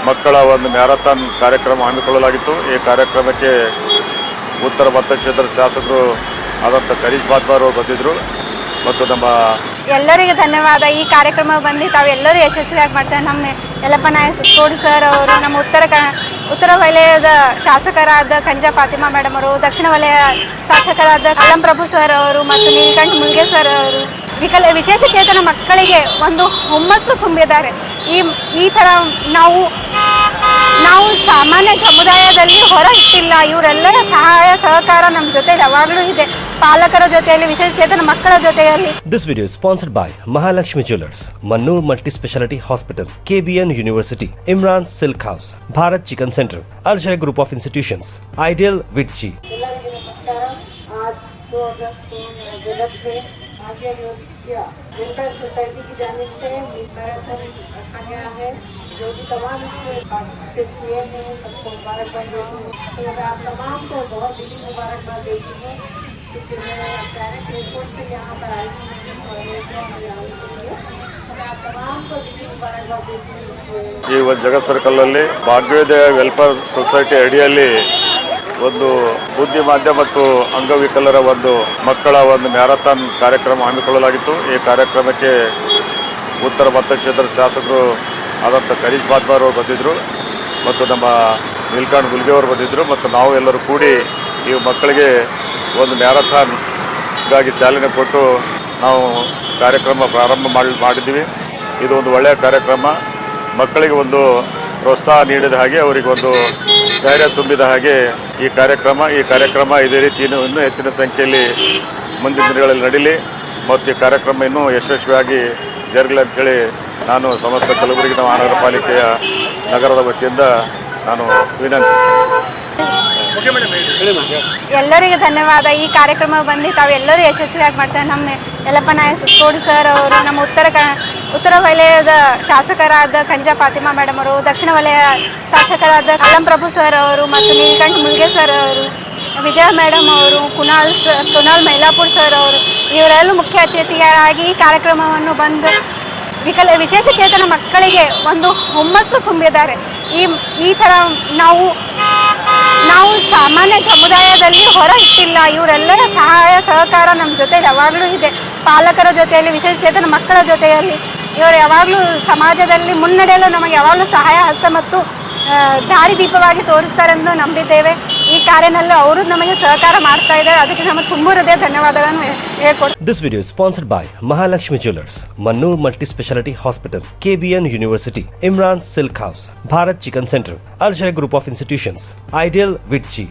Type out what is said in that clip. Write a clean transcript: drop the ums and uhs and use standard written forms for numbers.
ಮಕ್ಕಳ ಒಂದು ಮ್ಯಾರಥಾನ್ ಕಾರ್ಯಕ್ರಮ ಹಮ್ಮಿಕೊಳ್ಳಲಾಗಿತ್ತು. ಈ ಕಾರ್ಯಕ್ರಮಕ್ಕೆ ಉತ್ತರ ಮತಕ್ಷೇತ್ರದ ಶಾಸಕರು ಆದಂಥ ಕರೀಶ್ ಬಾದ್ಮಾರ್ ಅವರು ಬಂದಿದ್ದರು ಮತ್ತು ನಮ್ಮ ಎಲ್ಲರಿಗೂ ಧನ್ಯವಾದ. ಈ ಕಾರ್ಯಕ್ರಮ ಬಂದು ತಾವೆಲ್ಲರೂ ಯಶಸ್ವಿಯಾಗಿ ಮಾಡ್ತಾರೆ. ನಮ್ಮ ಯಲ್ಲಪ್ಪ ನಾಯಕ್ ಕೋಡಿ ಸರ್ ಅವರು, ನಮ್ಮ ಉತ್ತರ ವಲಯದ ಶಾಸಕರಾದ ಖಂಜಾ ಫಾತಿಮಾ ಮೇಡಮ್ ಅವರು, ದಕ್ಷಿಣ ವಲಯ ಶಾಸಕರಾದ ಅಲ್ಲಂ ಪ್ರಭು ಸರ್ ಅವರು ಮತ್ತು ನೀಲಕಂಠ ಮುಲ್ಗೆ ಸರ್ ಅವರು ವಿಶೇಷ ಚೇತನ ಮಕ್ಕಳಿಗೆ ಒಂದು ಹುಮ್ಮಸ್ಸು ತುಂಬಿದ್ದಾರೆ. ಈ ಥರ ನಾವು ಸಾಮಾನ್ಯ ಸಮುದಾಯದಲ್ಲಿ ಹೊರ ಇಟ್ಟಿಲ್ಲ. ಇವರೆಲ್ಲರ ಸಹಾಯ ಸಹಕಾರ ನಮ್ಮ ಜೊತೆ ಯಾವಾಗಲೂ ಇದೆ, ಪಾಲಕರ ಜೊತೆಯಲ್ಲಿ, ವಿಶೇಷ ಚೇತನ ಮಕ್ಕಳ ಜೊತೆಯಲ್ಲಿ. This video is sponsored by Mahalakshmi Jewelers, Mannur Multi-Speciality Hospital, KBN University, Imran Silk House, Bharat Chicken Center, Al-Shai Group of Institutions, Ideal Vitchi. आज 2 अगस्त को जगत में भाग्य वेलफेयर सोसाइटी की जानिब से मैराथन रखा गया है। जो भी तमाम इसमें पार्टिसिपेट किए हैं सबको मुबारकबाद देती हूँ। तो मैं आप तमाम को बहुत दिली मुबारकबाद देती हूँ क्योंकि मैं डायरेक्ट एयरपोर्ट से यहाँ पर आई हूँ और मैं आप तमाम को दिली मुबारकबाद देती हूँ। ಈ ಒಂದು ಜಗತ್ ಸರ್ಕಲಲ್ಲಿ ಭಾಗ್ಯೋದಯ ವೆಲ್ಫೇರ್ ಸೊಸೈಟಿ ಅಡಿಯಲ್ಲಿ ಒಂದು ಬುದ್ಧಿಮಾಂದ್ಯ ಮತ್ತು ಅಂಗವಿಕಲರ ಒಂದು ಮಕ್ಕಳ ಒಂದು ಮ್ಯಾರಥಾನ್ ಕಾರ್ಯಕ್ರಮ ಹಮ್ಮಿಕೊಳ್ಳಲಾಗಿತ್ತು. ಈ ಕಾರ್ಯಕ್ರಮಕ್ಕೆ ಉತ್ತರ ಮತಕ್ಷೇತ್ರದ ಶಾಸಕರು ಆದಂಥ ಕರೀಶ್ ಬಾದ್ಮಾರ್ ಅವರು ಬಂದಿದ್ದರು ಮತ್ತು ನಮ್ಮ ನೀಲಕಂಠ ಮುಲ್ಗೆ ಅವರು ಬಂದಿದ್ದರು ಮತ್ತು ನಾವು ಎಲ್ಲರೂ ಕೂಡಿ ಈ ಮಕ್ಕಳಿಗೆ ಒಂದು ಮ್ಯಾರಥಾನ್ಗಾಗಿ ಚಾಲನೆ ಕೊಟ್ಟು ನಾವು ಕಾರ್ಯಕ್ರಮ ಪ್ರಾರಂಭ ಮಾಡಿದ್ದೀವಿ. ಇದು ಒಂದು ಒಳ್ಳೆಯ ಕಾರ್ಯಕ್ರಮ, ಮಕ್ಕಳಿಗೆ ಒಂದು ಪ್ರೋತ್ಸಾಹ ನೀಡಿದ ಹಾಗೆ, ಅವರಿಗೆ ಒಂದು ಧೈರ್ಯ ತುಂಬಿದ ಹಾಗೆ ಈ ಕಾರ್ಯಕ್ರಮ ಇದೇ ರೀತಿ ಇನ್ನೂ ಹೆಚ್ಚಿನ ಸಂಖ್ಯೆಯಲ್ಲಿ ಮುಂದಿನ ದಿನಗಳಲ್ಲಿ ನಡೀಲಿ ಮತ್ತು ಈ ಕಾರ್ಯಕ್ರಮ ಇನ್ನೂ ಯಶಸ್ವಿಯಾಗಿ ಜರುಗಲಿ ಅಂಥೇಳಿ ನಾನು ಸಮಸ್ತ ಕಲಬುರಗಿ ಮಹಾನಗರ ಪಾಲಿಕೆಯ ನಗರದ ವತಿಯಿಂದ ನಾನು ವಿನಂತಿಸ್ತೇನೆ. ಎಲ್ಲರಿಗೂ ಧನ್ಯವಾದ. ಈ ಕಾರ್ಯಕ್ರಮ ಬಂದು ತಾವೆಲ್ಲರೂ ಯಶಸ್ವಿಯಾಗಿ ಮಾಡ್ತಾರೆ. ನಮ್ಮ ಯಲ್ಲಪ್ಪ ನಾಯಕ್ ಕೋಡಿ ಸರ್ ಅವರು, ನಮ್ಮ ಉತ್ತರ ವಲಯದ ಶಾಸಕರಾದ ಖಂಜಾ ಫಾತಿಮಾ ಮೇಡಮ್ ಅವರು, ದಕ್ಷಿಣ ವಲಯ ಶಾಸಕರಾದ ಅಲ್ಲಂ ಪ್ರಭು ಸರ್ ಅವರು ಮತ್ತು ನೀಲಕಂಠ ಮುಲ್ಗೆ ಸರ್ ಅವರು, ವಿಜಯ ಮೇಡಮ್ ಅವರು, ಕುನಾಲ್ ಮೈಲಾಪುರ್ ಸರ್ ಅವರು ಇವರೆಲ್ಲ ಮುಖ್ಯ ಅತಿಥಿಗಳಾಗಿ ಈ ಕಾರ್ಯಕ್ರಮವನ್ನು ಬಂದು ವಿಶೇಷ ಚೇತನ ಮಕ್ಕಳಿಗೆ ಒಂದು ಹುಮ್ಮಸ್ಸು ತುಂಬಿದ್ದಾರೆ. ಈ ಥರ ನಾವು ಸಾಮಾನ್ಯ ಸಮುದಾಯದಲ್ಲಿ ಹೊರ ಇಟ್ಟಿಲ್ಲ. ಇವರೆಲ್ಲರ ಸಹಾಯ ಸಹಕಾರ ನಮ್ಮ ಜೊತೆ ಯಾವಾಗಲೂ ಇದೆ, ಪಾಲಕರ ಜೊತೆಯಲ್ಲಿ, ವಿಶೇಷ ಚೇತನ ಮಕ್ಕಳ ಜೊತೆಯಲ್ಲಿ. ಇವರು ಯಾವಾಗಲೂ ಸಮಾಜದಲ್ಲಿ ಮುನ್ನಡೆಯಲು ನಮಗೆ ಯಾವಾಗಲೂ ಸಹಾಯ ಹಸ್ತ ಮತ್ತು ದಾರಿದೀಪವಾಗಿ ತೋರಿಸ್ತಾರೆಂದು ನಂಬಿದ್ದೇವೆ. ಈ ಕಾರ್ಯದಲ್ಲಿ ಅವರು ನಮಗೆ ಸಹಕಾರ ಮಾಡ್ತಾ ಇದ್ದಾರೆ, ಅದಕ್ಕೆ ನಮ್ಮ ತುಂಬ ಹೃದಯ ಧನ್ಯವಾದಗಳನ್ನು ಹೇಳ್ಕೊಡ್ತೀನಿ. This video is sponsored by Mahalakshmi Jewelers, Mannur Multi-Speciality Hospital, KBN University, Imran Silk House, Bharat Chicken Center, Al-Shai Group of Institutions, Ideal Vitchi.